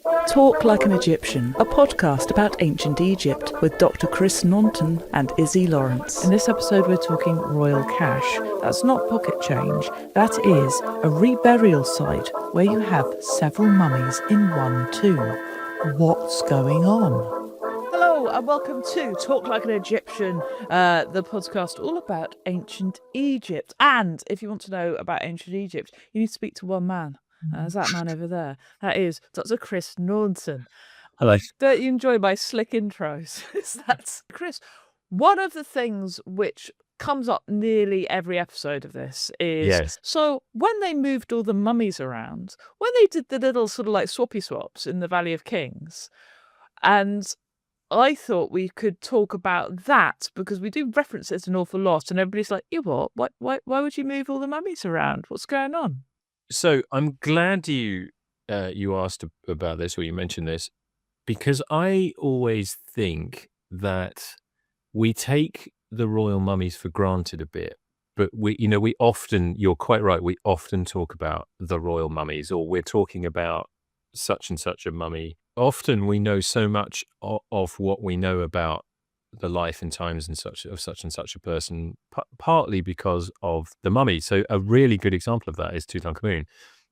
Talk Like an Egyptian, a podcast about ancient Egypt with Dr. Chris Naunton and Izzy Lawrence. In this episode, we're talking royal cash. That's not pocket change. That is a reburial site where you have several mummies in one tomb. What's going on? Hello and welcome to Talk Like an Egyptian, the podcast all about ancient Egypt. And if you want to know about ancient Egypt, you need to speak to one man. There's that man over there. That is Dr. Chris Naunton. Hello. Don't you enjoy my slick intros? That's Chris. One of the things which comes up nearly every episode of this is, Yes. So when they moved all the mummies around, when they did the little sort of like swappy swaps in the Valley of Kings, and I thought we could talk about that because we do reference it an awful lot, and everybody's like, "You what? Why would you move all the mummies around? What's going on?" So I'm glad you asked about this, or you mentioned this, because I always think that we take the royal mummies for granted a bit. But we often, you're quite right, we often talk about the royal mummies, or we're talking about such and such a mummy. Often we know so much of what we know about the life and times and such and such a person, partly because of the mummy. So a really good example of that is Tutankhamun.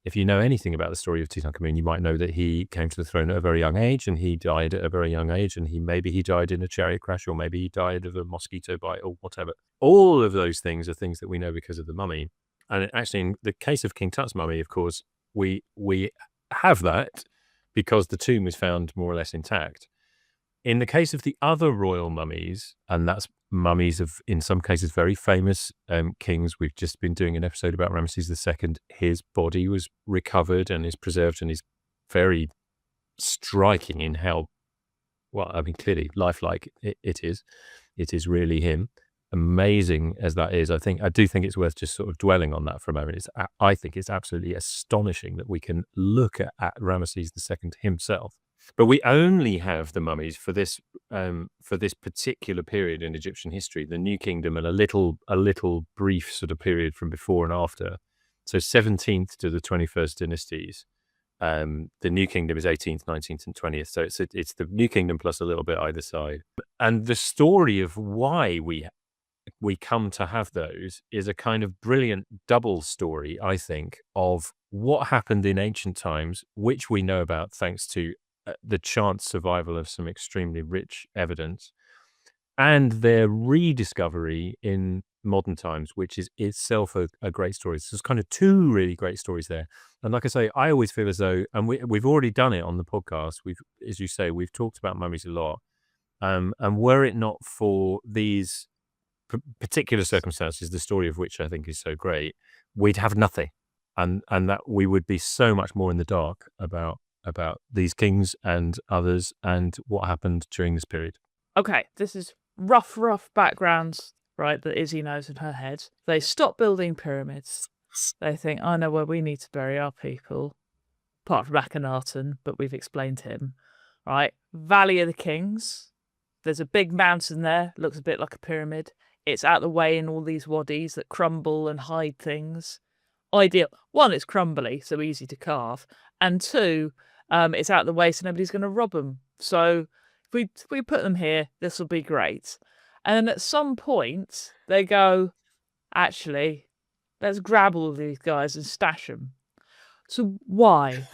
If you know anything about the story of Tutankhamun, you might know that he came to the throne at a very young age, and he died at a very young age, and maybe he died in a chariot crash, or maybe he died of a mosquito bite, or whatever. All of those things are things that we know because of the mummy. And actually, in the case of King Tut's mummy, of course, we have that because the tomb was found more or less intact. In the case of the other royal mummies, and that's mummies of, in some cases, very famous kings. We've just been doing an episode about Ramesses II. His body was recovered and is preserved and is very striking in how, well, I mean, clearly lifelike it is. It is really him. Amazing as that is, I do think it's worth just sort of dwelling on that for a moment. I think it's absolutely astonishing that we can look at Ramesses II himself. But we only have the mummies for this particular period in Egyptian history, the New Kingdom, and a little brief sort of period from before and after. So 17th to the 21st dynasties. The New Kingdom is 18th, 19th, and 20th. So it's the New Kingdom plus a little bit either side. And the story of why we come to have those is a kind of brilliant double story, I think, of what happened in ancient times, which we know about thanks to the chance survival of some extremely rich evidence, and their rediscovery in modern times, which is itself a great story. So there's kind of two really great stories there. And like I say, I always feel as though, and we've already done it on the podcast, as you say, we've talked about mummies a lot. And were it not for these particular circumstances, the story of which I think is so great, we'd have nothing. And that we would be so much more in the dark about these kings and others and what happened during this period. Okay, this is rough backgrounds, right, that Izzy knows in her head. They stop building pyramids. They think, I know where we need to bury our people, apart from Akhenaten, but we've explained him. Right, Valley of the Kings. There's a big mountain there, looks a bit like a pyramid. It's out the way in all these wadis that crumble and hide things. Ideal. One, it's crumbly, so easy to carve. And two, it's out the way, so nobody's going to rob them. So if we put them here, this will be great. And then at some point, they go, actually, let's grab all these guys and stash them. So why?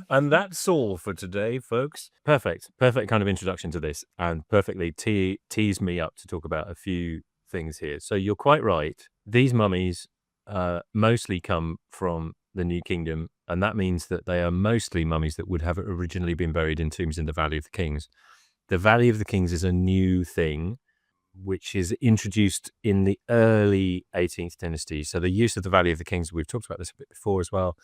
And that's all for today, folks. Perfect kind of introduction to this, and perfectly tease me up to talk about a few things here. So you're quite right. These mummies mostly come from the New Kingdom, and that means that they are mostly mummies that would have originally been buried in tombs in the Valley of the Kings. The Valley of the Kings is a new thing, which is introduced in the early 18th dynasty. So the use of the Valley of the Kings, we've talked about this a bit before as well,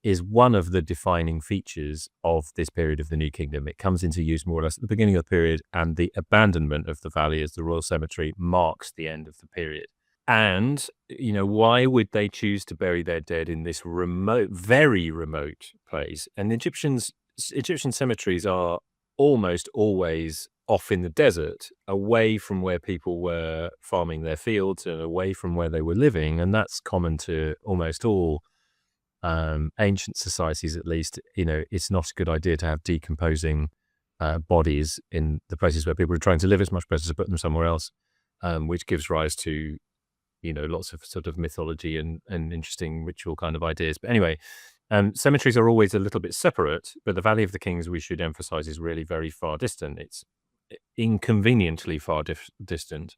is one of the defining features of this period of the New Kingdom. It comes into use more or less at the beginning of the period, and the abandonment of the valley as the royal cemetery marks the end of the period. And, why would they choose to bury their dead in this remote, very remote place? And Egyptian cemeteries are almost always off in the desert, away from where people were farming their fields and away from where they were living. And that's common to almost all ancient societies, at least, it's not a good idea to have decomposing bodies in the places where people are trying to live. It's much better to put them somewhere else, which gives rise to, lots of sort of mythology and interesting ritual kind of ideas. But anyway, cemeteries are always a little bit separate, but the Valley of the Kings, we should emphasize, is really very far distant. It's inconveniently far distant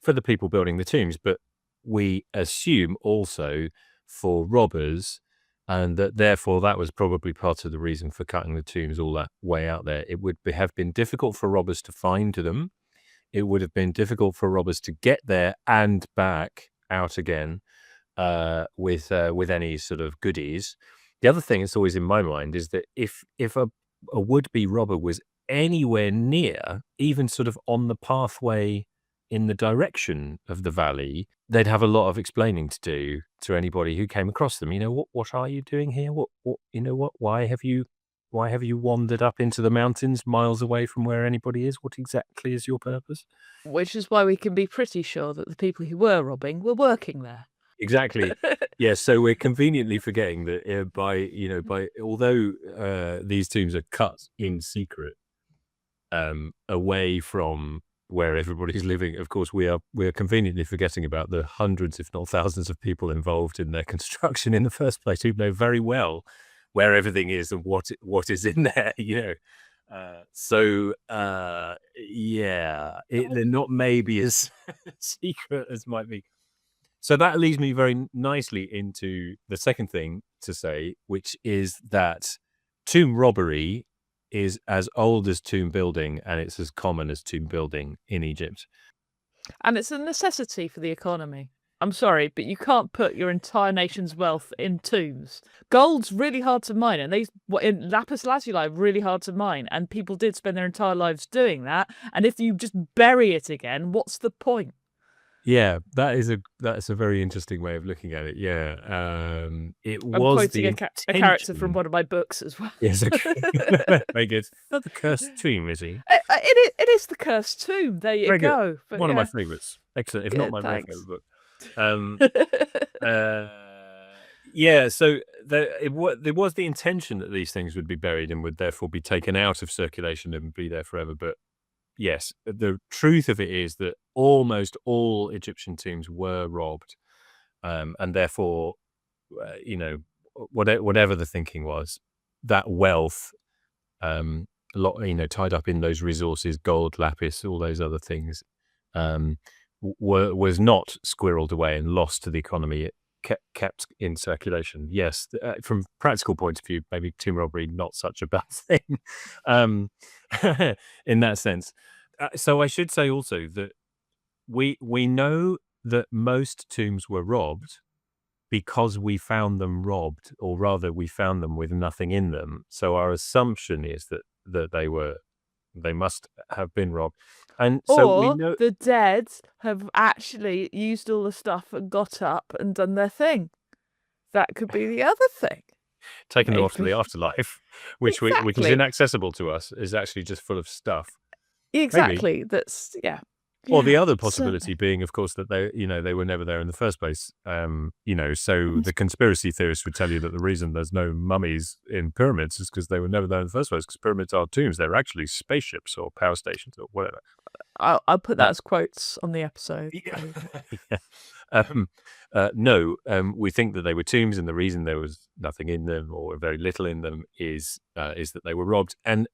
for the people building the tombs, but we assume also for robbers, and that therefore that was probably part of the reason for cutting the tombs all that way out there. It would have been difficult for robbers to find them. It would have been difficult for robbers to get there and back out again with any sort of goodies. The other thing that's always in my mind is that if a would-be robber was anywhere near, even sort of on the pathway in the direction of the valley, they'd have a lot of explaining to do to anybody who came across them. What are you doing here? Why have you wandered up into the mountains miles away from where anybody is? What exactly is your purpose? Which is why we can be pretty sure that the people who were robbing were working there. Exactly. Yes. So we're conveniently forgetting that although these tombs are cut in secret, away from where everybody's living, of course, we are conveniently forgetting about the hundreds, if not thousands, of people involved in their construction in the first place, who know very well where everything is and what is in there. They're not maybe as secret as might be. So that leads me very nicely into the second thing to say, which is that tomb robbery is as old as tomb building, and it's as common as tomb building in Egypt. And it's a necessity for the economy. I'm sorry, but you can't put your entire nation's wealth in tombs. Gold's really hard to mine, and in lapis lazuli, really hard to mine, and people did spend their entire lives doing that. And if you just bury it again, what's the point? Yeah, that's a very interesting way of looking at it. Yeah, I'm quoting a character from one of my books as well. Yes, okay. Very good. Not the cursed tomb, is he? It is the cursed tomb. There you go. But one of my favourites. Excellent, if not my very favourite book. So there was the intention that these things would be buried and would therefore be taken out of circulation and be there forever. But yes, the truth of it is that almost all Egyptian tombs were robbed, and therefore, whatever the thinking was, that wealth, tied up in those resources, gold, lapis, all those other things, was not squirreled away and lost to the economy. It kept in circulation. Yes, from practical point of view, maybe tomb robbery not such a bad thing, in that sense. So I should say also that we know that most tombs were robbed because we found them robbed, or rather, we found them with nothing in them. So our assumption is that they must have been robbed. And so we know the dead have actually used all the stuff and got up and done their thing. That could be the other thing. Taken them off to the afterlife, which is inaccessible to us, is actually just full of stuff. Exactly. Maybe. That's Or the other possibility being, of course, that they were never there in the first place. So the conspiracy theorists would tell you that the reason there's no mummies in pyramids is because they were never there in the first place, because pyramids are tombs. They're actually spaceships or power stations or whatever. I'll put that as quotes on the episode. No, we think that they were tombs, and the reason there was nothing in them or very little in them is that they were robbed. And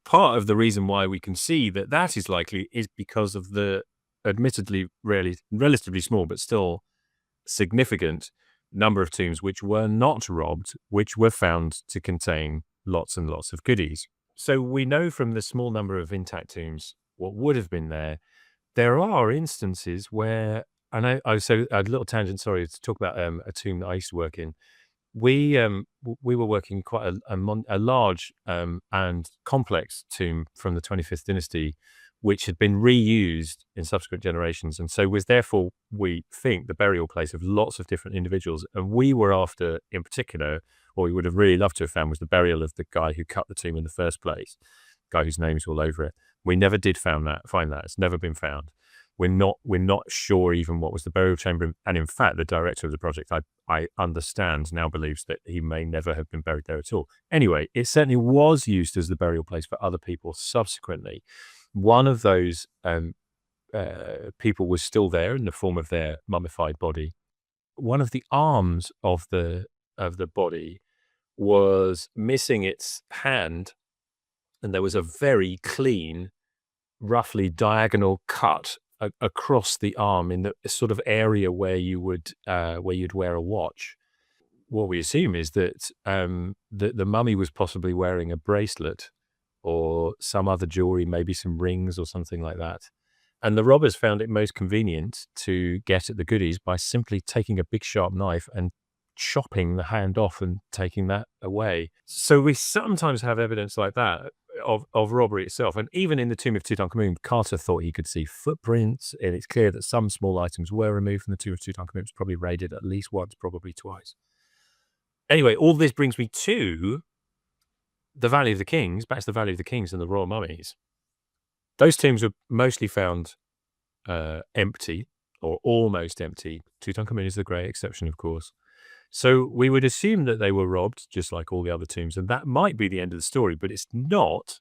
part of the reason why we can see that is likely is because of the admittedly relatively small but still significant number of tombs which were not robbed, which were found to contain lots and lots of goodies. So we know from the small number of intact tombs what would have been there. There are instances where, and so a little tangent, sorry, to talk about a tomb that I used to work in. We were working quite a large and complex tomb from the 25th dynasty, which had been reused in subsequent generations, and so was therefore, we think, the burial place of lots of different individuals. And we were after, in particular, what we would have really loved to have found was the burial of the guy who cut the tomb in the first place, guy whose name's all over it. We never did find that. It's never been found. we're not sure even what was the burial chamber. And in fact, the director of the project, I understand, now believes that he may never have been buried there at all. Anyway, it certainly was used as the burial place for other people subsequently. One of those people was still there in the form of their mummified body. One of the arms of the body was missing its hand, and there was a very clean, roughly diagonal cut across the arm in the sort of area where you'd wear a watch. What we assume is that the mummy was possibly wearing a bracelet or some other jewelry, maybe some rings or something like that. And the robbers found it most convenient to get at the goodies by simply taking a big sharp knife and chopping the hand off and taking that away. So we sometimes have evidence like that of robbery itself. And even in the tomb of Tutankhamun, Carter thought he could see footprints, and it's clear that some small items were removed from the tomb of Tutankhamun. It was probably raided at least once, probably twice. Anyway, all this brings me to the Valley of the Kings, back to the Valley of the Kings and the royal mummies. Those tombs were mostly found empty or almost empty. Tutankhamun is the great exception, of course. So we would assume that they were robbed, just like all the other tombs, and that might be the end of the story, but it's not,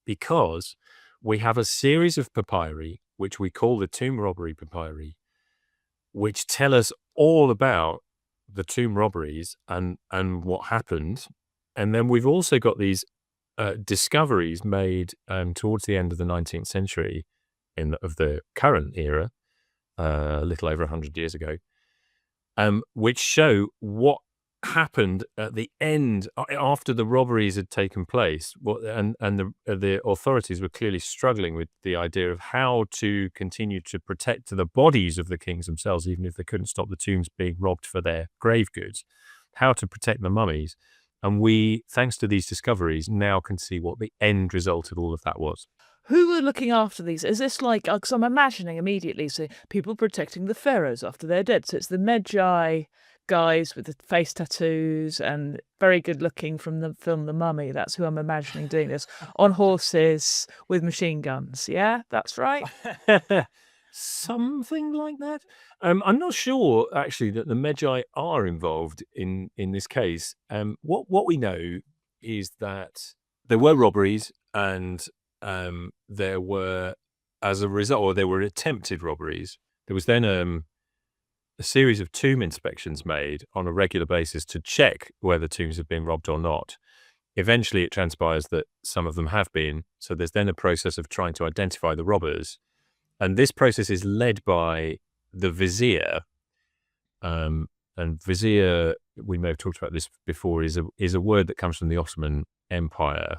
because we have a series of papyri, which we call the tomb robbery papyri, which tell us all about the tomb robberies and what happened. And then we've also got these discoveries made towards the end of the 19th century of the current era, a little over 100 years ago, which show what happened at the end after the robberies had taken place. And the authorities were clearly struggling with the idea of how to continue to protect the bodies of the kings themselves, even if they couldn't stop the tombs being robbed for their grave goods, how to protect the mummies. And we, thanks to these discoveries, now can see what the end result of all of that was. Who are looking after these? Is this like, because I'm imagining immediately, so people protecting the pharaohs after they're dead. So it's the Magi guys with the face tattoos and very good looking from the film The Mummy. That's who I'm imagining doing this, on horses with machine guns. Yeah, that's right. Something like that. I'm not sure actually that the Magi are involved in this case. What we know is that there were robberies, and there were, as a result, or there were attempted robberies. There was then a series of tomb inspections made on a regular basis to check whether tombs have been robbed or not. Eventually, it transpires that some of them have been. So there's then a process of trying to identify the robbers. And this process is led by the vizier. And vizier, we may have talked about this before, is a word that comes from the Ottoman Empire.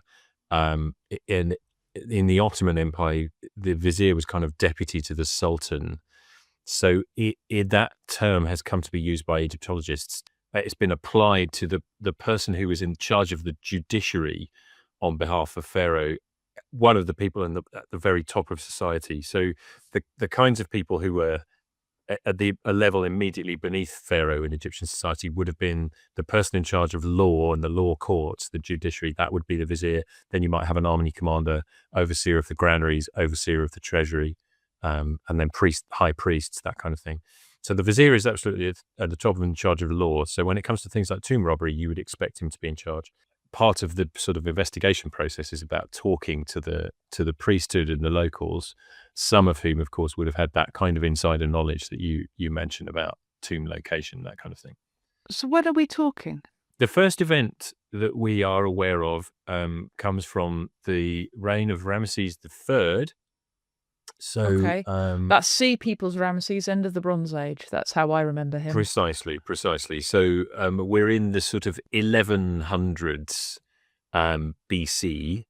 In the Ottoman Empire, the vizier was kind of deputy to the sultan. So that term has come to be used by Egyptologists. It's been applied to the person who was in charge of the judiciary on behalf of Pharaoh, one of the people at the very top of society. So the kinds of people who were at a level immediately beneath Pharaoh in Egyptian society would have been the person in charge of law and the law courts, the judiciary. That would be the vizier. Then you might have an army commander, overseer of the granaries, overseer of the treasury, and then high priests, that kind of thing. So the vizier is absolutely at the top and in charge of the law. So when it comes to things like tomb robbery, you would expect him to be in charge. Part of the sort of investigation process is about talking to the priesthood and the locals, some of whom, of course, would have had that kind of insider knowledge that you mentioned about tomb location, that kind of thing. So when are we talking? The first event that we are aware of comes from the reign of Ramesses III. So okay. That's Sea People's Ramesses, end of the Bronze Age. That's how I remember him. Precisely. So we're in the sort of 1100s BC,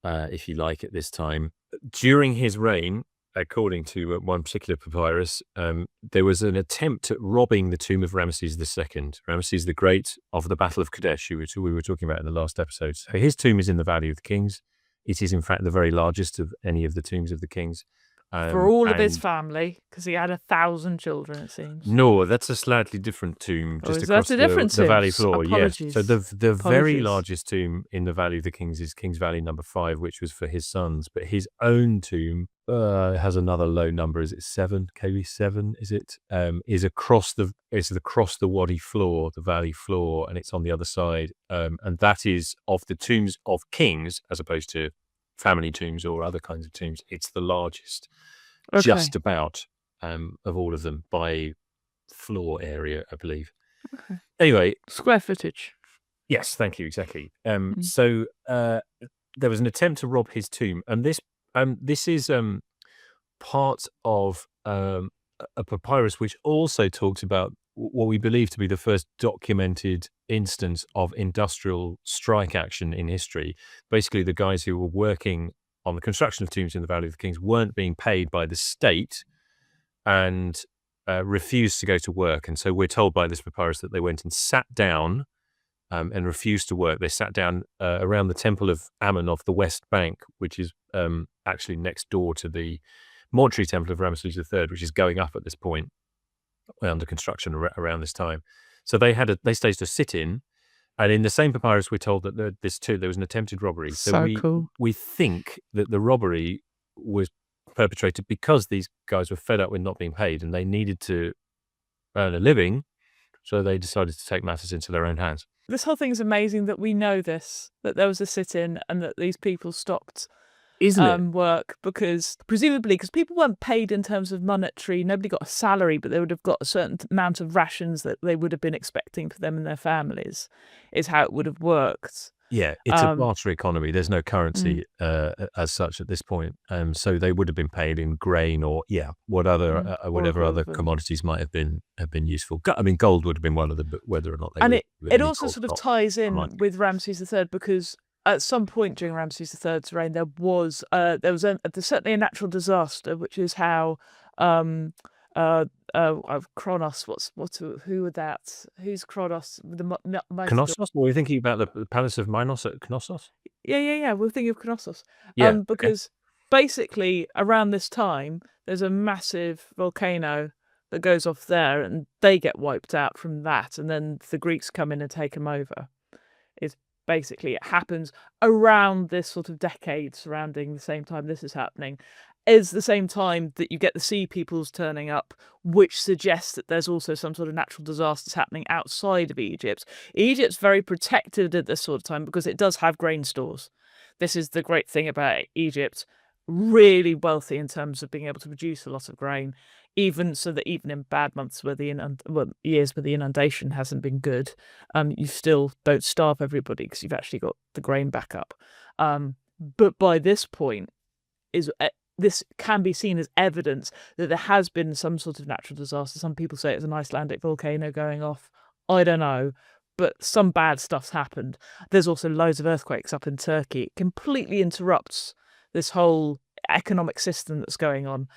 if you like, at this time. During his reign, according to one particular papyrus, there was an attempt at robbing the tomb of Ramesses II, Ramesses the Great of the Battle of Kadesh, who we were talking about in the last episode. So his tomb is in the Valley of the Kings. It is, in fact, the very largest of any of the tombs of the kings. For all of his and family, because he had 1,000 children, it seems. no, that's a slightly different tomb Oh, just is that across a different the tomb? valley floor. Yes. Apologies. So the very Apologies. largest tomb in the Valley of the Kings is King's Valley number 5, which was for his sons. But his own tomb has another low number. Is it 7? KB 7? Is it? Is across the Wadi floor, the valley floor, and it's on the other side. And that is of the tombs of kings, as opposed to family tombs or other kinds of tombs. It's the largest, just about, of all of them by floor area, I believe. Okay. Anyway, square footage. Yes, thank you, exactly. So there was an attempt to rob his tomb, and this is part of a papyrus which also talks about what we believe to be the first documented instance of industrial strike action in history. Basically, the guys who were working on the construction of tombs in the Valley of the Kings weren't being paid by the state and refused to go to work. And so we're told by this papyrus that they went and sat down and refused to work. They sat down around the Temple of Ammon off the West Bank, which is actually next door to the mortuary temple of Ramesses III, which is going up at this point, under construction around this time. So they staged a sit-in, and in the same papyrus we're told that there was an attempted robbery. So cool. We think that the robbery was perpetrated because these guys were fed up with not being paid and they needed to earn a living, so they decided to take matters into their own hands. This whole thing is amazing that we know this, that there was a sit-in and that these people stopped work because people weren't paid in terms of monetary. Nobody got a salary, but they would have got a certain amount of rations that they would have been expecting for them and their families, is how it would have worked. Yeah, it's a barter economy. There's no currency as such at this point. So they would have been paid in grain or whatever other commodities might have been useful. I mean, gold would have been one of them, but whether or not they. And it also sort of ties in with Ramesses III, because at some point during Ramesses III's reign, there was certainly a natural disaster, which is how Kronos. Who would that? Who's Kronos? Knossos? Were we thinking about the palace of Minos at Knossos? Yeah. We're thinking of Knossos. Yeah. Because basically around this time, there's a massive volcano that goes off there, and they get wiped out from that, and then the Greeks come in and take them over. Basically, it happens around this sort of decade surrounding the same time this is happening, is the same time that you get the sea peoples turning up, which suggests that there's also some sort of natural disasters happening outside of Egypt. Egypt's very protected at this sort of time because it does have grain stores. This is the great thing about Egypt. Really wealthy in terms of being able to produce a lot of grain, even in bad months where years where the inundation hasn't been good, you still don't starve everybody because you've actually got the grain backup. But by this point, this can be seen as evidence that there has been some sort of natural disaster. Some people say it's an Icelandic volcano going off. I don't know. But some bad stuff's happened. There's also loads of earthquakes up in Turkey. It completely interrupts this whole economic system that's going on.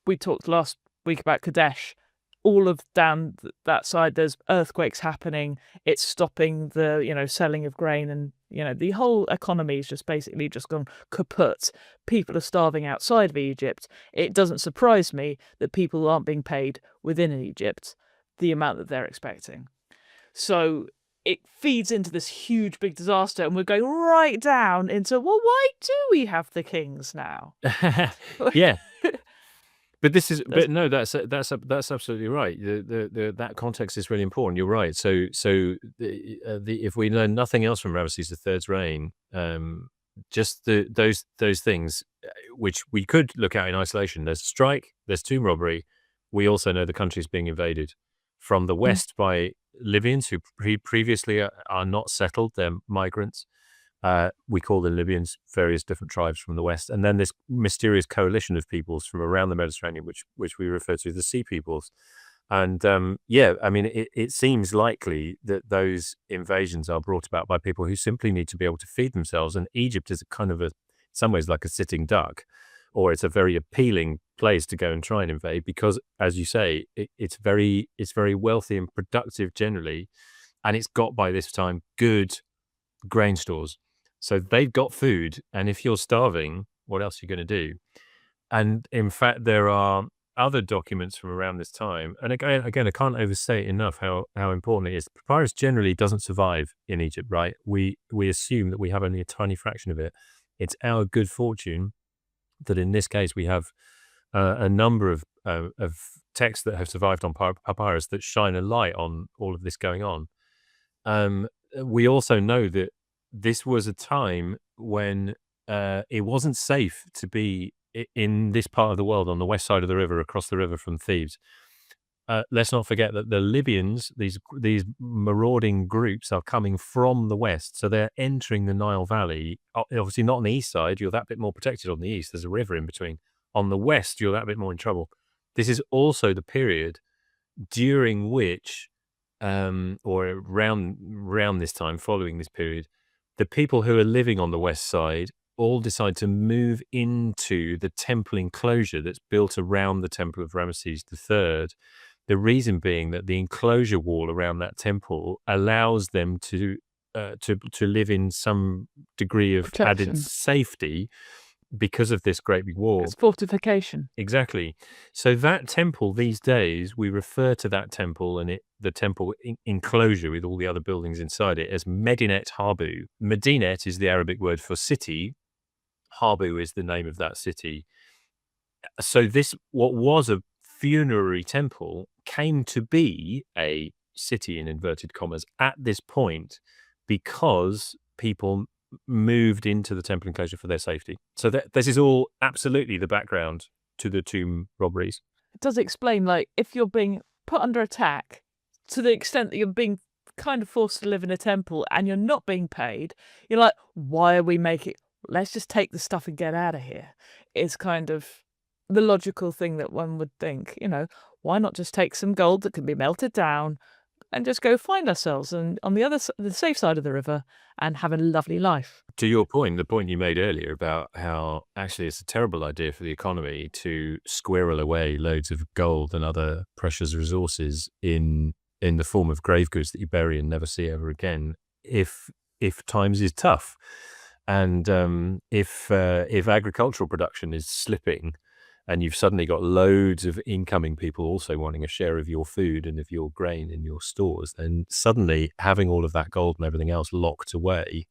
We talked last week about Kadesh. All of down that side, there's earthquakes happening. It's stopping the selling of grain, and the whole economy is just basically just gone kaput. People are starving outside of Egypt. It doesn't surprise me that people aren't being paid within Egypt the amount that they're expecting. So it feeds into this huge big disaster, and we're going right down into, well, why do we have the kings now? Yeah. But that's absolutely right. That context is really important. You're right. So if we learn nothing else from Ramesses III's reign, just those things, which we could look at in isolation. There's a strike. There's tomb robbery. We also know the country is being invaded from the west by Libyans who previously are not settled. They're migrants. We call the Libyans various different tribes from the west, and then this mysterious coalition of peoples from around the Mediterranean, which we refer to as the Sea Peoples. And I mean, it seems likely that those invasions are brought about by people who simply need to be able to feed themselves. And Egypt is in some ways like a sitting duck, or it's a very appealing place to go and try and invade because, as you say, it's very wealthy and productive generally, and it's got by this time good grain stores. So they've got food, and if you're starving, what else are you going to do? And in fact, there are other documents from around this time. And again, I can't overstate enough how important it is. Papyrus generally doesn't survive in Egypt, right? We assume that we have only a tiny fraction of it. It's our good fortune that in this case we have a number of texts that have survived on papyrus that shine a light on all of this going on. We also know that this was a time when it wasn't safe to be in this part of the world on the west side of the river, across the river from Thebes. Let's not forget that the Libyans, these marauding groups, are coming from the west, so they're entering the Nile Valley. Obviously, not on the east side. You're that bit more protected on the east. There's a river in between. On the west, you're that bit more in trouble. This is also the period during which, or around this time, following this period, the people who are living on the west side all decide to move into the temple enclosure that's built around the temple of Ramesses III. The reason being that the enclosure wall around that temple allows them to live in some degree of Protection. added safety because of this great big wall. It's fortification. Exactly. So that temple these days, we refer to that temple and the temple enclosure with all the other buildings inside it as Medinet Habu. Medinet is the Arabic word for city. Habu is the name of that city. So this, what was a funerary temple, came to be a city in inverted commas at this point because people moved into the temple enclosure for their safety. So this is all absolutely the background to the tomb robberies. It does explain, like, if you're being put under attack to the extent that you're being kind of forced to live in a temple and you're not being paid, you're like, why are we making... Let's just take the stuff and get out of here. It's kind of the logical thing that one would think, why not just take some gold that can be melted down and just go find ourselves and on the safe side of the river and have a lovely life. To your point, the point you made earlier about how actually it's a terrible idea for the economy to squirrel away loads of gold and other precious resources in the form of grave goods that you bury and never see ever again if times is tough. And if agricultural production is slipping and you've suddenly got loads of incoming people also wanting a share of your food and of your grain in your stores, then suddenly having all of that gold and everything else locked away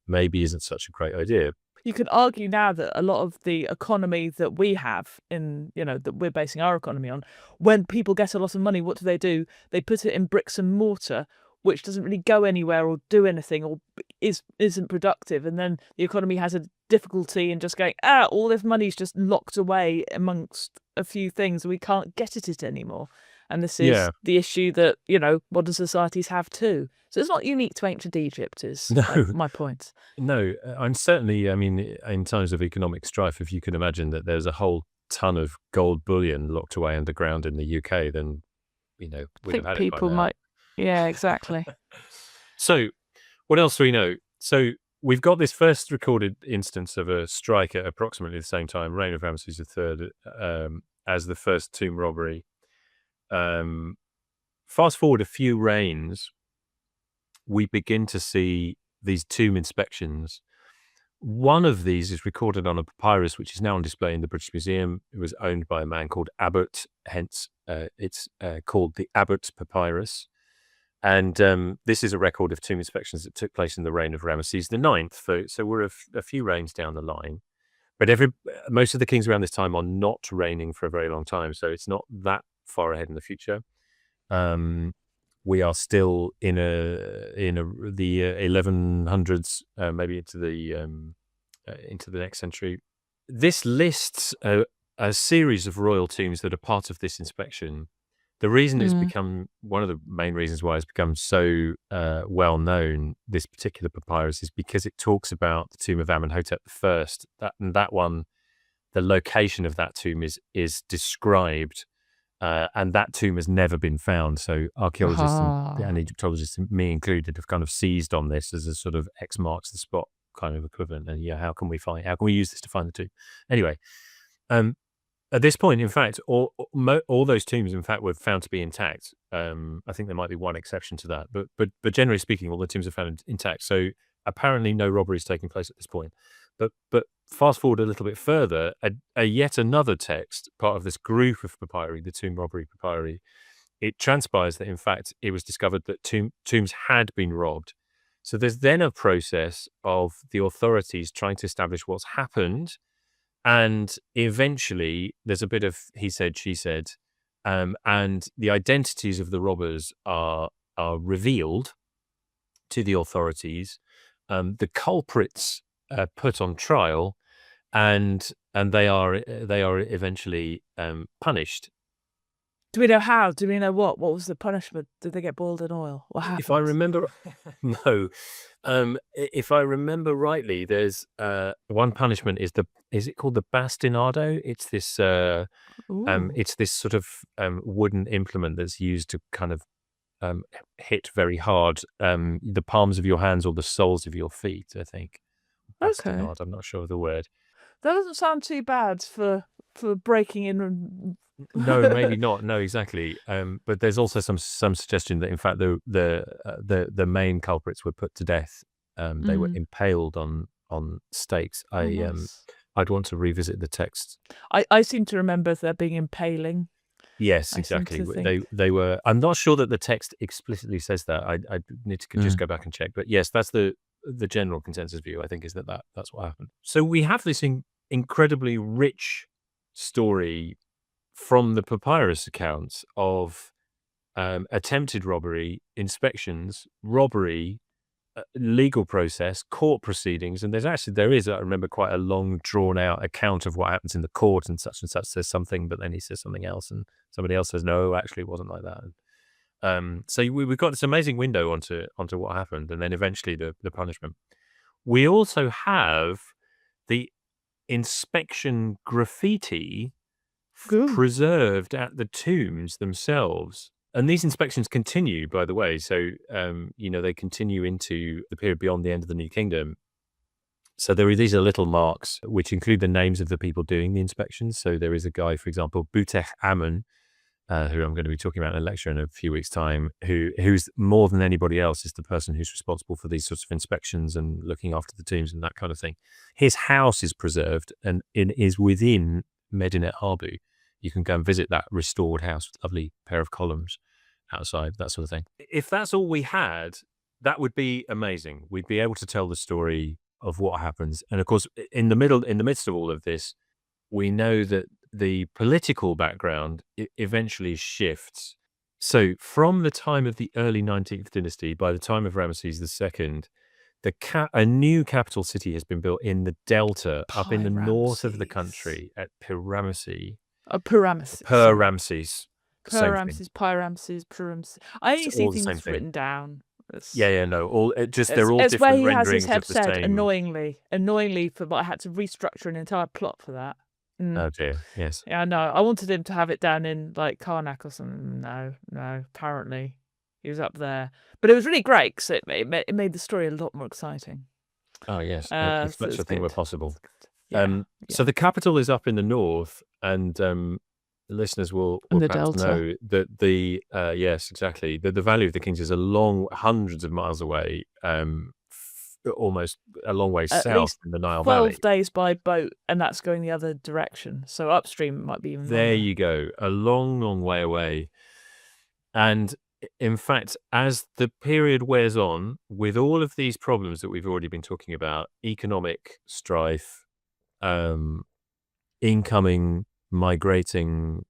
maybe isn't such a great idea. You could argue now that a lot of the economy that we have that we're basing our economy on, when people get a lot of money, what do? They put it in bricks and mortar, which doesn't really go anywhere or do anything or isn't productive. And then the economy has a difficulty in just going, all this money's just locked away amongst a few things. We can't get at it anymore. And this is the issue that, modern societies have too. So it's not unique to ancient Egypt, is my point. No, and certainly, in times of economic strife, if you can imagine that there's a whole ton of gold bullion locked away underground in the UK, then, we'd have had people it by now. might... Yeah, exactly. So what else do we know? So we've got this first recorded instance of a strike at approximately the same time, reign of Ramesses III, as the first tomb robbery. Fast forward a few reigns, we begin to see these tomb inspections. One of these is recorded on a papyrus, which is now on display in the British Museum. It was owned by a man called Abbott, hence it's called the Abbott Papyrus. And this is a record of tomb inspections that took place in the reign of Ramesses IX. So we're a few reigns down the line. But most of the kings around this time are not reigning for a very long time. So it's not that far ahead in the future. We are still in the 1100s, maybe into the next century. This lists a series of royal tombs that are part of this inspection. The reason it's become one of the main reasons why it's become so well known, this particular papyrus, is because it talks about the tomb of Amenhotep I. That one, the location of that tomb is described, and that tomb has never been found. So archaeologists and Egyptologists, me included, have kind of seized on this as a sort of X marks the spot kind of equivalent. And how can we use this to find the tomb? Anyway, at this point, in fact, all those tombs, in fact, were found to be intact. I think there might be one exception to that, but generally speaking, all the tombs are found intact. So apparently no robberies taking place at this point. But fast forward a little bit further, a yet another text, part of this group of papyri, the tomb robbery papyri, it transpires that in fact it was discovered that tombs had been robbed. So there's then a process of the authorities trying to establish what's happened, and eventually there's a bit of he said, she said, and the identities of the robbers are revealed to the authorities. The culprits are put on trial, and they are eventually punished. Do we know how? Do we know what? What was the punishment? Did they get boiled in oil? What happened? If I remember, no. If I remember rightly, there's one punishment is it called the bastinado? It's this sort of wooden implement that's used to kind of hit very hard the palms of your hands or the soles of your feet, I think. Bastinado, I'm not sure of the word. That doesn't sound too bad for breaking in. No, maybe not. No, exactly. But there's also some suggestion that in fact the main culprits were put to death. They were impaled on stakes. I'd want to revisit the text. I seem to remember there being impaling. Yes, exactly. They were. I'm not sure that the text explicitly says that. I need to just go back and check. But yes, that's the general consensus view. I think is that's what happened. So we have this incredibly rich story from the papyrus accounts of attempted robbery, inspections, robbery, legal process, court proceedings, and there is I remember quite a long drawn out account of what happens in the court, and such says something, but then he says something else, and somebody else says no, actually it wasn't like that. So we've got this amazing window onto what happened, and then eventually the punishment. We also have the inspection graffiti preserved at the tombs themselves. And these inspections continue, by the way. So, they continue into the period beyond the end of the New Kingdom. So these are little marks which include the names of the people doing the inspections. So there is a guy, for example, Butech Ammon, who I'm going to be talking about in a lecture in a few weeks' time, who's more than anybody else is the person who's responsible for these sorts of inspections and looking after the tombs and that kind of thing. His house is preserved and is within Medinet Habu. You can go and visit that restored house with a lovely pair of columns outside, that sort of thing. If that's all we had, that would be amazing. We'd be able to tell the story of what happens. And of course, in the midst of all of this, we know that the political background eventually shifts. So from the time of the early 19th dynasty, by the time of Ramesses II, a new capital city has been built in the delta, up in the north of the country at Pyramses. Pyramses, Pyramses. I only see things written down. No. They're all different where he renderings has his head of the said, same. Annoyingly, I had to restructure an entire plot for that. Oh dear, yes. Yeah, no. I wanted him to have it down in like Karnak or something. No. Apparently, he was up there, but it was really great because it made the story a lot more exciting. Oh yes, if such a thing were possible. So the capital is up in the north, and the listeners will perhaps know that yes, exactly. The Valley of the Kings is hundreds of miles away, almost a long way south in the Nile Valley. 12 days by boat, and that's going the other direction. So upstream it might be even there longer. You go, a long, long way away. And in fact, as the period wears on, with all of these problems that we've already been talking about, economic strife, incoming, migrating,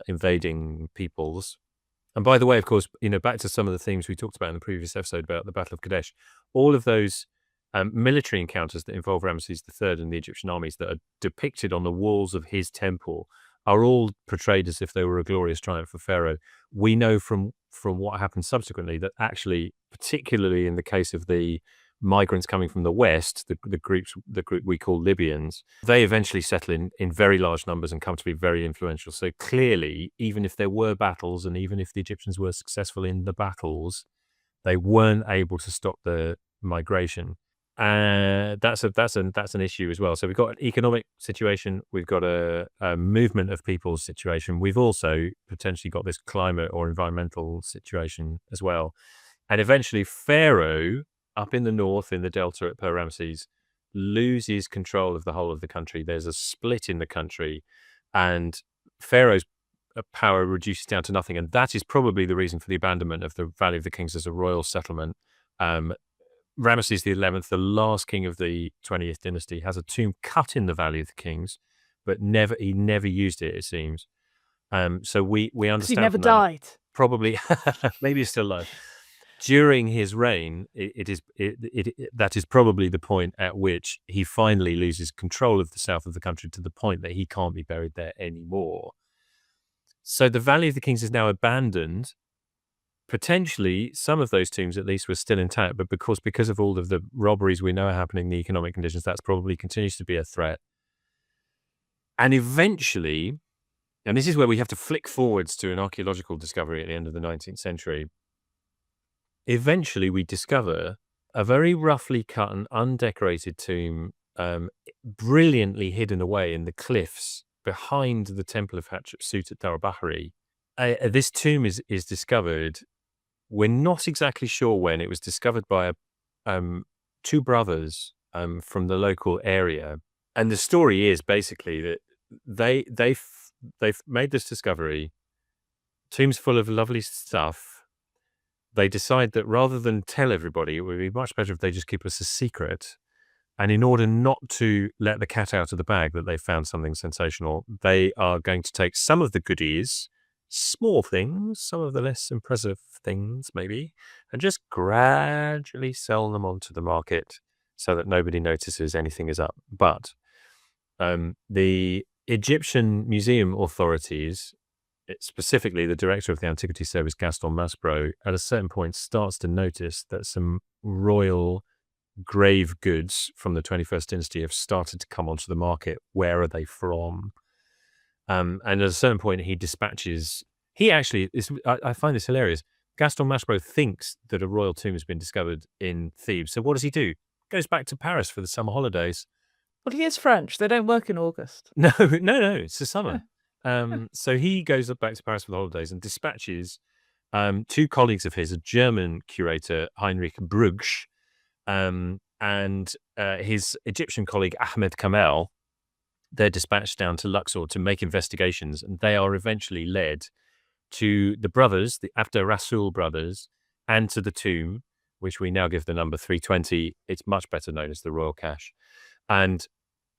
invading peoples. And by the way, of course, back to some of the themes we talked about in the previous episode about the Battle of Kadesh, all of those military encounters that involve Ramesses III and the Egyptian armies that are depicted on the walls of his temple are all portrayed as if they were a glorious triumph of Pharaoh. We know from what happened subsequently that actually, particularly in the case of the migrants coming from the west, the group we call Libyans, they eventually settle in very large numbers and come to be very influential. So clearly, even if there were battles and even if the Egyptians were successful in the battles, they weren't able to stop the migration. That's an issue as well. So we've got an economic situation, we've got a movement of people's situation, we've also potentially got this climate or environmental situation as well. And eventually Pharaoh up in the north, in the delta at Per Ramses, loses control of the whole of the country. There's a split in the country, and Pharaoh's power reduces down to nothing. And that is probably the reason for the abandonment of the Valley of the Kings as a royal settlement. Ramesses XI, the last king of the 20th dynasty, has a tomb cut in the Valley of the Kings, but he never used it, it seems. So we understand he never from that, died. probably, maybe he's still alive. During his reign, that is probably the point at which he finally loses control of the south of the country, to the point that he can't be buried there anymore. So the Valley of the Kings is now abandoned. Potentially, some of those tombs at least were still intact, but because of all of the robberies we know are happening, the economic conditions, that's probably continues to be a threat. And eventually, and this is where we have to flick forwards to an archaeological discovery at the end of the 19th century, eventually we discover a very roughly cut and undecorated tomb, brilliantly hidden away in the cliffs behind the Temple of Hatshepsut at Darbahari. This tomb is discovered. We're not exactly sure when. It was discovered by two brothers from the local area, and the story is basically that they've made this discovery. Tomb's full of lovely stuff. They decide that rather than tell everybody, it would be much better if they just keep us a secret. And in order not to let the cat out of the bag that they found something sensational, they are going to take some of the goodies, small things, some of the less impressive things maybe, and just gradually sell them onto the market so that nobody notices anything is up. But the Egyptian museum authorities, specifically the director of the Antiquities Service, Gaston Maspero, at a certain point starts to notice that some royal grave goods from the 21st dynasty have started to come onto the market. Where are they from? And at a certain point, he dispatches. I find this hilarious. Gaston Maspero thinks that a royal tomb has been discovered in Thebes. So what does he do? Goes back to Paris for the summer holidays. Well, he is French. They don't work in August. No, it's the summer. So he goes back to Paris for the holidays and dispatches two colleagues of his, a German curator, Heinrich Brugsch, and his Egyptian colleague, Ahmed Kamel. They're dispatched down to Luxor to make investigations, and they are eventually led to the brothers, the Abder Rasul brothers, and to the tomb, which we now give the number 320. It's much better known as the Royal Cache. And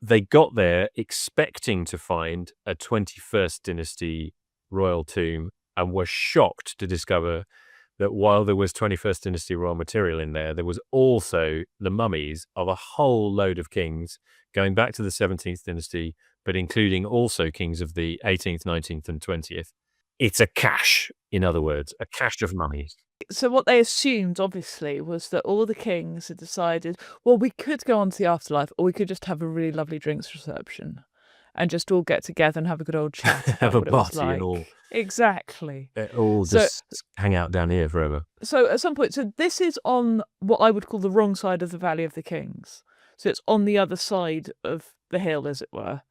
they got there expecting to find a 21st dynasty royal tomb, and were shocked to discover that while there was 21st dynasty royal material in there, there was also the mummies of a whole load of kings going back to the 17th dynasty, but including also kings of the 18th, 19th, and 20th. It's a cache, in other words, a cache of mummies. So what they assumed, obviously, was that all the kings had decided, well, we could go on to the afterlife, or we could just have a really lovely drinks reception and just all get together and have a good old chat. Have a what it was party like. and all. Exactly. All just hang out down here forever. So at some point, this is on what I would call the wrong side of the Valley of the Kings. So it's on the other side of the hill, as it were.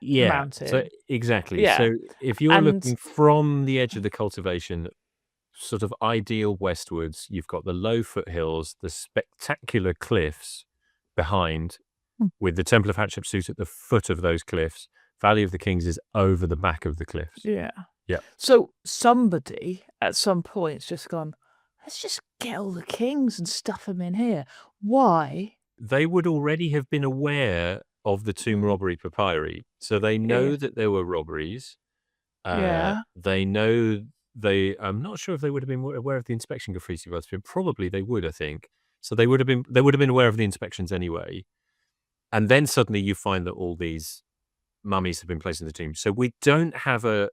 Yeah. Mountain. So exactly. Yeah. So if you're looking from the edge of the cultivation, sort of ideal westwards, you've got the low foothills, the spectacular cliffs behind, with the Temple of Hatshepsut at the foot of those cliffs. Valley of the Kings is over the back of the cliffs. Yeah. Yeah. So somebody at some point just gone, let's just get all the kings and stuff them in here. Why? They would already have been aware of the tomb robbery papyri. So they know that there were robberies. They know I'm not sure if they would have been aware of the inspection graffiti, but probably they would, I think. So they would have been aware of the inspections anyway. And then suddenly you find that all these mummies have been placed in the tomb. So we don't have a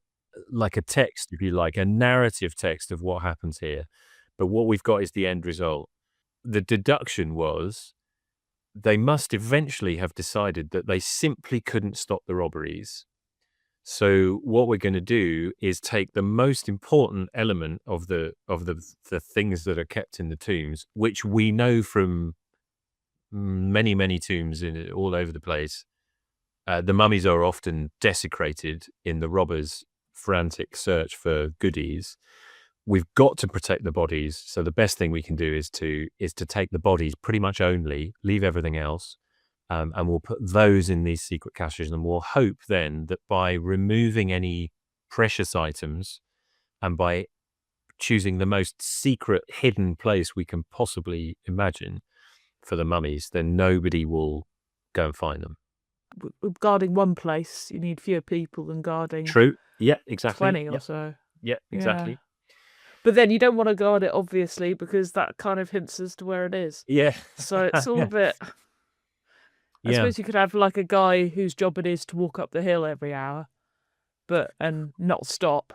text, if you like, a narrative text of what happens here. But what we've got is the end result. The deduction was they must eventually have decided that they simply couldn't stop the robberies. So what we're going to do is take the most important element of the things that are kept in the tombs, which we know from many, many tombs all over the place. The mummies are often desecrated in the robbers' frantic search for goodies. we've got to protect the bodies. So the best thing we can do is to take the bodies pretty much only, leave everything else, and we'll put those in these secret caches, and we'll hope then that by removing any precious items and by choosing the most secret hidden place we can possibly imagine for the mummies, then nobody will go and find them. With guarding one place, you need fewer people than guarding True. Yeah, exactly. 20 or so. Yeah, exactly. But then you don't want to guard it, obviously, because that kind of hints as to where it is. Yeah. So it's all a bit... I suppose you could have like a guy whose job it is to walk up the hill every hour, and not stop.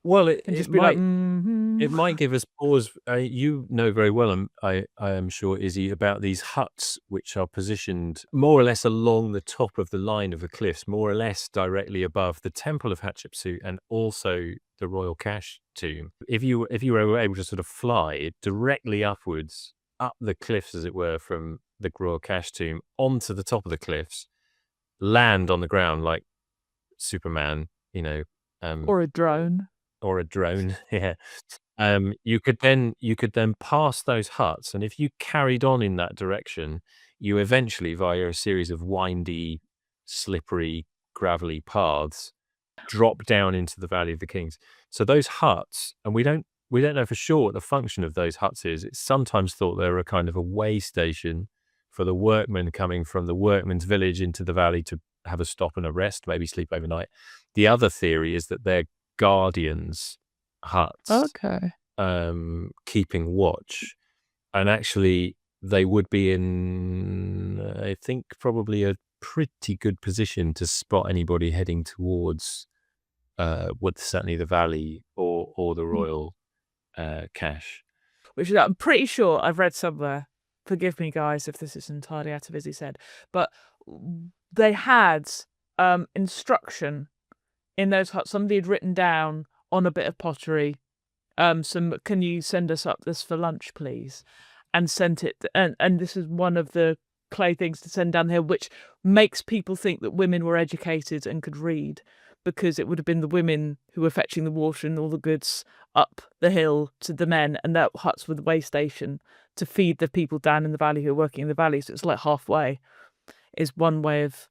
Well, it just be might, like, it might give us pause. You know very well, I am sure, Izzy, about these huts which are positioned more or less along the top of the line of the cliffs, more or less directly above the Temple of Hatshepsut and also the Royal Cache tomb. If you were able to sort of fly directly upwards, up the cliffs, as it were, from the Royal Cache tomb onto the top of the cliffs, land on the ground like Superman, or a drone. Yeah. You could then pass those huts, and if you carried on in that direction, you eventually, via a series of windy, slippery, gravelly paths, drop down into the Valley of the Kings. So those huts, and we don't know for sure what the function of those huts is. It's sometimes thought they're a kind of a way station for the workmen coming from the workmen's village into the valley to have a stop and a rest, maybe sleep overnight. The other theory is that they're guardians' huts, keeping watch, and actually they would be in, I think, probably a pretty good position to spot anybody heading towards certainly the valley or the Royal Cache. Which I'm pretty sure I've read somewhere, forgive me guys if this is entirely out of Izzy's head, but they had instruction in those huts. Somebody had written down on a bit of pottery, can you send us up this for lunch, please? And sent it, and this is one of the clay things to send down the hill, which makes people think that women were educated and could read, because it would have been the women who were fetching the water and all the goods up the hill to the men, and that huts were the way station to feed the people down in the valley who are working in the valley. So it's like halfway, is one way of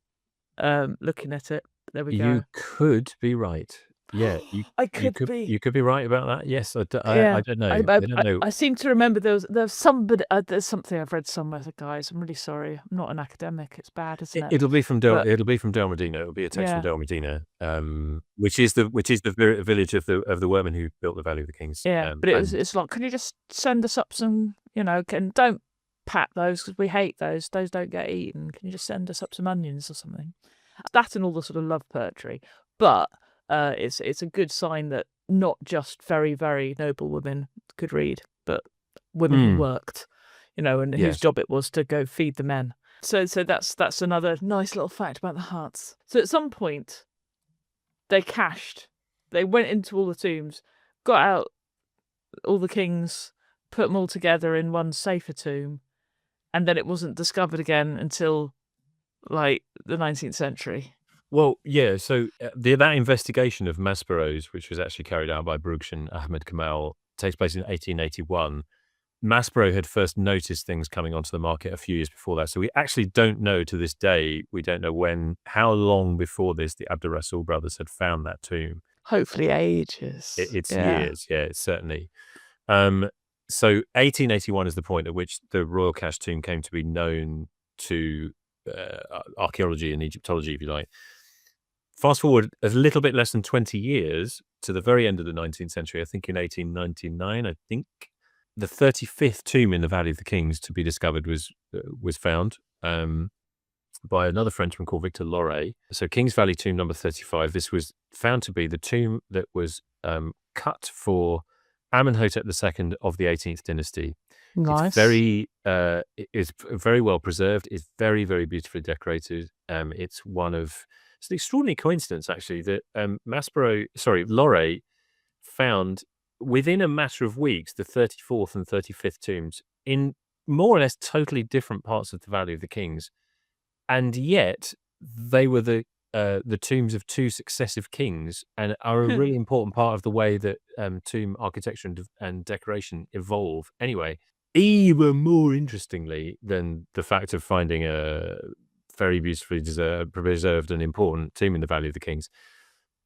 looking at it. There we go. You could be right. Yeah, I could be. You could be right about that. Yes, I don't know. I don't know. I seem to remember there's somebody. There's something I've read somewhere. Guys, I'm really sorry. I'm not an academic. It's bad, isn't it? It'll be from Del Medina. It'll be a text from Del Medina, which is the village of the workmen who built the Valley of the Kings. Yeah, but it's like, can you just send us up some? Don't pat those because we hate those. Those don't get eaten. Can you just send us up some onions or something? That and all the sort of love poetry, but. It's a good sign that not just very, very noble women could read, but women who worked, and whose job it was to go feed the men. So that's another nice little fact about the huts. So at some point, they cached. They went into all the tombs, got out all the kings, put them all together in one safer tomb, and then it wasn't discovered again until like the 19th century. Well, yeah, so that investigation of Maspero's, which was actually carried out by Brugsch and Ahmed Kamal, takes place in 1881. Maspero had first noticed things coming onto the market a few years before that. So we actually don't know to this day, we don't know how long before this the Abd al-Rasul brothers had found that tomb. Hopefully ages. It's years, certainly. So 1881 is the point at which the Royal Cache tomb came to be known to archaeology and Egyptology, if you like. Fast forward a little bit less than 20 years to the very end of the 19th century, I think in 1899, the 35th tomb in the Valley of the Kings to be discovered was found by another Frenchman called Victor Loret. So Kings Valley tomb number 35, this was found to be the tomb that was cut for Amenhotep II of the 18th dynasty. Nice. It's very well preserved. It's very, very beautifully decorated. It's an extraordinary coincidence, actually, that Loret found within a matter of weeks the 34th and 35th tombs in more or less totally different parts of the Valley of the Kings, and yet they were the the tombs of 2 successive kings and are a really important part of the way that tomb architecture and decoration evolve. Anyway, even more interestingly than the fact of finding a very beautifully preserved and important tomb in the Valley of the Kings,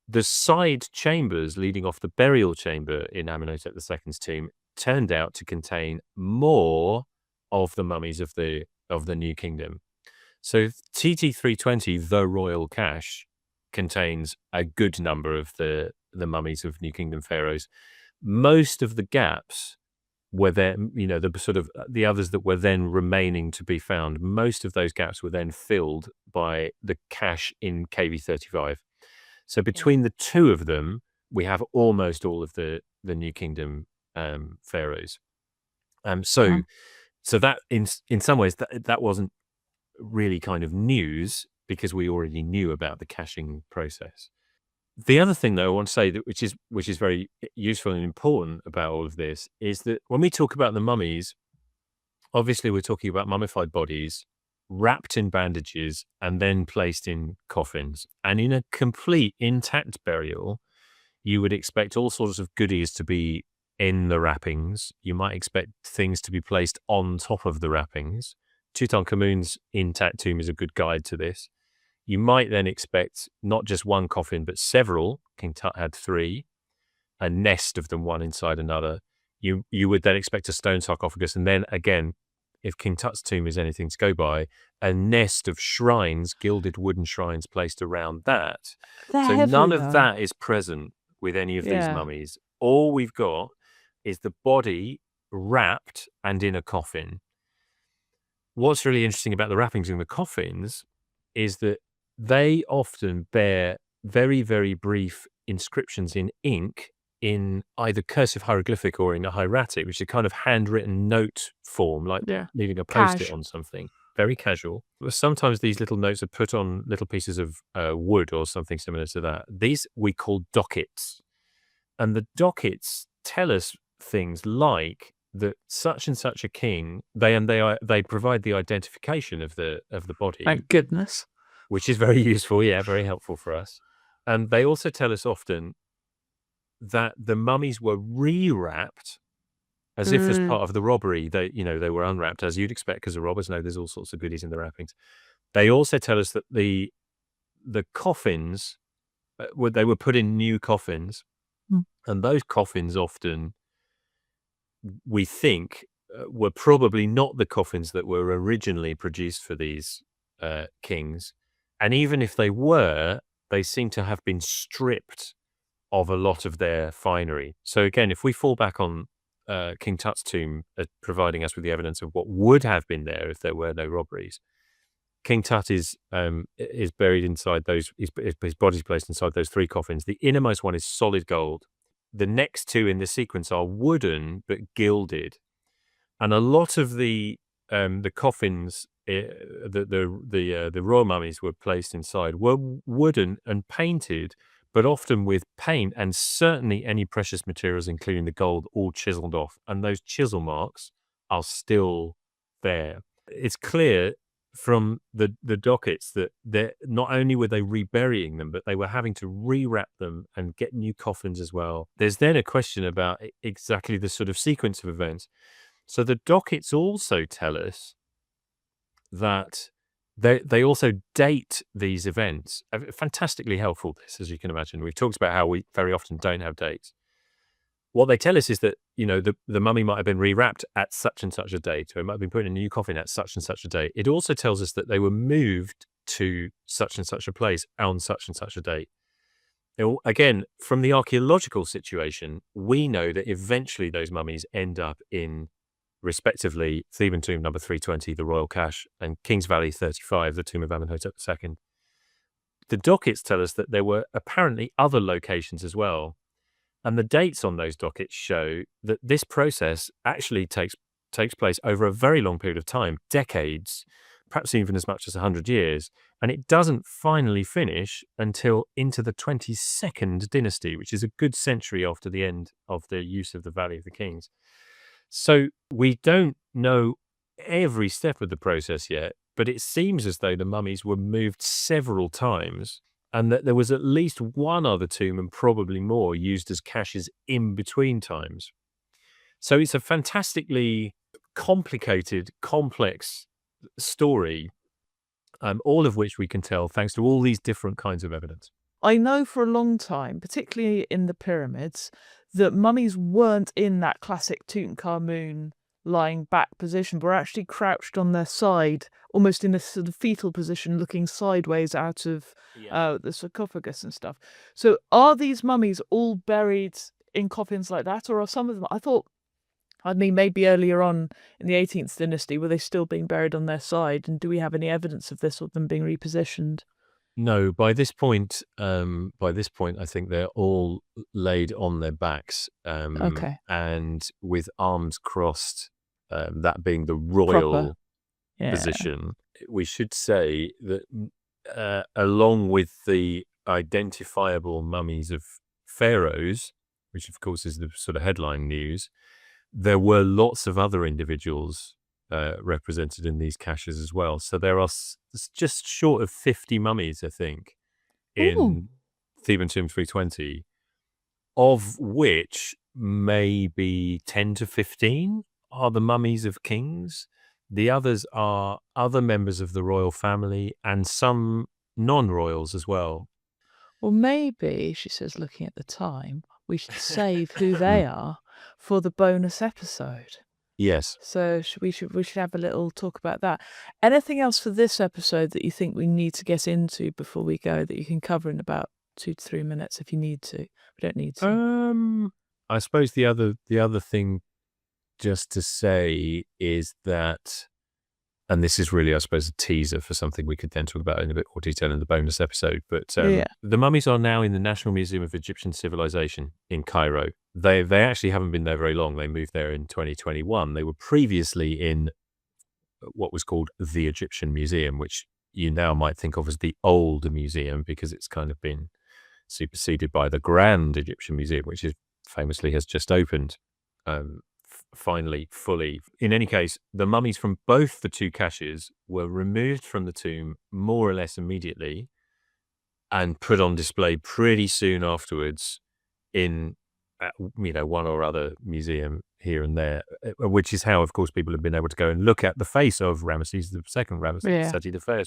the side chambers leading off the burial chamber in Amenhotep II's tomb turned out to contain more of the mummies of the New Kingdom. So TT320, the royal cache, contains a good number of the mummies of New Kingdom pharaohs. Most of the gaps were there, the sort of the others that were then remaining to be found. Most of those gaps were then filled by the cache in KV35. So between the two of them, we have almost all of the New Kingdom pharaohs. So that in some ways that wasn't really kind of news because we already knew about the caching process. The other thing, though, I want to say that which is very useful and important about all of this is that when we talk about the mummies, obviously we're talking about mummified bodies wrapped in bandages and then placed in coffins. And in a complete intact burial, you would expect all sorts of goodies to be in the wrappings. You might expect things to be placed on top of the wrappings. Tutankhamun's intact tomb is a good guide to this. You might then expect not just one coffin, but several. King Tut had 3, a nest of them, one inside another. You would then expect a stone sarcophagus, and then again, if King Tut's tomb is anything to go by, a nest of shrines, gilded wooden shrines placed around that. So none of that is present with any of these mummies. All we've got is the body wrapped and in a coffin. What's really interesting about the wrappings in the coffins is that they often bear very, very brief inscriptions in ink in either cursive hieroglyphic or in a hieratic, which is a kind of handwritten note form, like leaving a post-it on something. Very casual. Sometimes these little notes are put on little pieces of wood or something similar to that. These we call dockets. And the dockets tell us things like that such and such a king, they provide the identification of the body. Thank goodness. Which is very useful, very helpful for us. And they also tell us often that the mummies were rewrapped as if as part of the robbery. They were unwrapped, as you'd expect, because the robbers know there's all sorts of goodies in the wrappings. They also tell us that the coffins, they were put in new coffins, and those coffins often, we think, were probably not the coffins that were originally produced for these kings. And even if they were, they seem to have been stripped of a lot of their finery. So again, if we fall back on King Tut's tomb providing us with the evidence of what would have been there if there were no robberies, King Tut is buried inside those, his body's placed inside those 3 coffins. The innermost one is solid gold. The next 2 in the sequence are wooden but gilded. And a lot of the coffins the royal mummies were placed inside were wooden and painted, but often with paint and certainly any precious materials, including the gold, all chiseled off. And those chisel marks are still there. It's clear from the dockets that not only were they reburying them, but they were having to rewrap them and get new coffins as well. There's then a question about exactly the sort of sequence of events. So the dockets also tell us that they also date these events. Fantastically helpful, this, as you can imagine. We've talked about how we very often don't have dates. What they tell us is that, the mummy might have been rewrapped at such and such a date, or it might have been put in a new coffin at such and such a date. It also tells us that they were moved to such and such a place on such and such a date. Again, from the archaeological situation, we know that eventually those mummies end up in, respectively, Theban tomb number 320, the royal cache, and King's Valley 35, the tomb of Amenhotep II. The dockets tell us that there were apparently other locations as well. And the dates on those dockets show that this process actually takes place over a very long period of time, decades, perhaps even as much as 100 years. And it doesn't finally finish until into the 22nd dynasty, which is a good century after the end of the use of the Valley of the Kings. So we don't know every step of the process yet, but it seems as though the mummies were moved several times and that there was at least one other tomb, and probably more, used as caches in between times. So it's a fantastically complicated, complex story, all of which we can tell thanks to all these different kinds of evidence. I know for a long time, particularly in the pyramids, that mummies weren't in that classic Tutankhamun lying back position, but were actually crouched on their side, almost in a sort of fetal position, looking sideways out of the sarcophagus and stuff. So are these mummies all buried in coffins like that, or are some of them? I mean, maybe earlier on in the 18th dynasty, were they still being buried on their side? And do we have any evidence of this or them being repositioned? No, by this point, I think they're all laid on their backs, Okay. and with arms crossed. That being the royal Proper. Yeah. position. We should say that along with the identifiable mummies of pharaohs, which of course is the sort of headline news, there were lots of other individuals represented in these caches as well. So there are just short of 50 mummies, I think, in Theban Tomb 320, of which maybe 10 to 15 are the mummies of kings. The others are other members of the royal family and some non-royals as well. Well, maybe, she says, looking at the time, we should save who they are for the bonus episode. Yes. So we should have a little talk about that. Anything else for this episode that you think we need to get into before we go that you can cover in about 2 to 3 minutes if you need to? We don't need to. I suppose the other thing just to say is that, and this is really, I suppose, a teaser for something we could then talk about in a bit more detail in the bonus episode, but the mummies are now in the National Museum of Egyptian Civilization in Cairo. They actually haven't been there very long. They moved there in 2021. They were previously in what was called the Egyptian Museum, which you now might think of as the old museum because it's kind of been superseded by the Grand Egyptian Museum, which is famously has just opened. Finally, fully. In any case, the mummies from both the two caches were removed from the tomb more or less immediately and put on display pretty soon afterwards in one or other museum here and there, which is how, of course, people have been able to go and look at the face of Ramesses II, Seti I,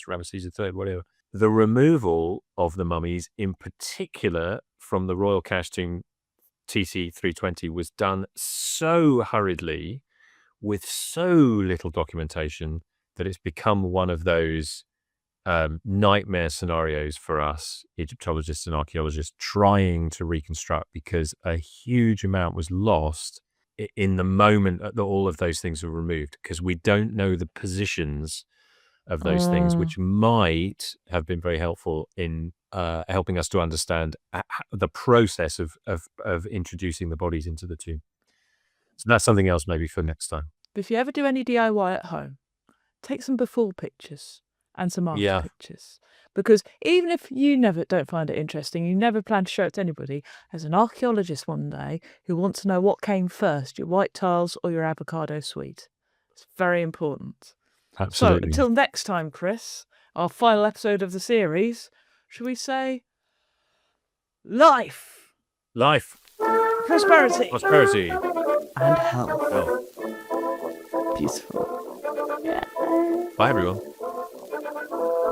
Ramesses III, whatever. The removal of the mummies, in particular from the royal cache tomb TC 320, was done so hurriedly with so little documentation that it's become one of those nightmare scenarios for us Egyptologists and archaeologists trying to reconstruct, because a huge amount was lost in the moment that all of those things were removed, because we don't know the positions of those things, which might have been very helpful in helping us to understand the process of introducing the bodies into the tomb. So that's something else maybe for next time. But if you ever do any DIY at home, take some before pictures and some after pictures. Because even if you don't find it interesting, you never plan to show it to anybody, as an archaeologist one day who wants to know what came first, your white tiles or your avocado sweet. It's very important. Absolutely. So until next time, Chris, our final episode of the series, should we say life, prosperity, And health. Beautiful. Yeah. Bye, everyone.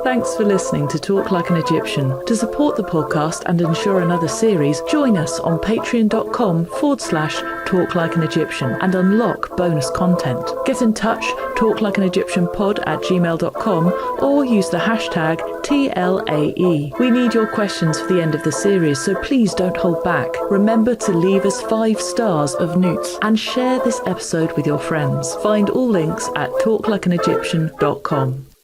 Thanks for listening to Talk Like an Egyptian. To support the podcast and ensure another series, join us on patreon.com/Talk Like an Egyptian and unlock bonus content. Get in touch, talklikeanegyptianpod@gmail.com, or use the hashtag TLAE. We need your questions for the end of the series, so please don't hold back. Remember to leave us 5 stars of newts and share this episode with your friends. Find all links at talklikeanegyptian.com.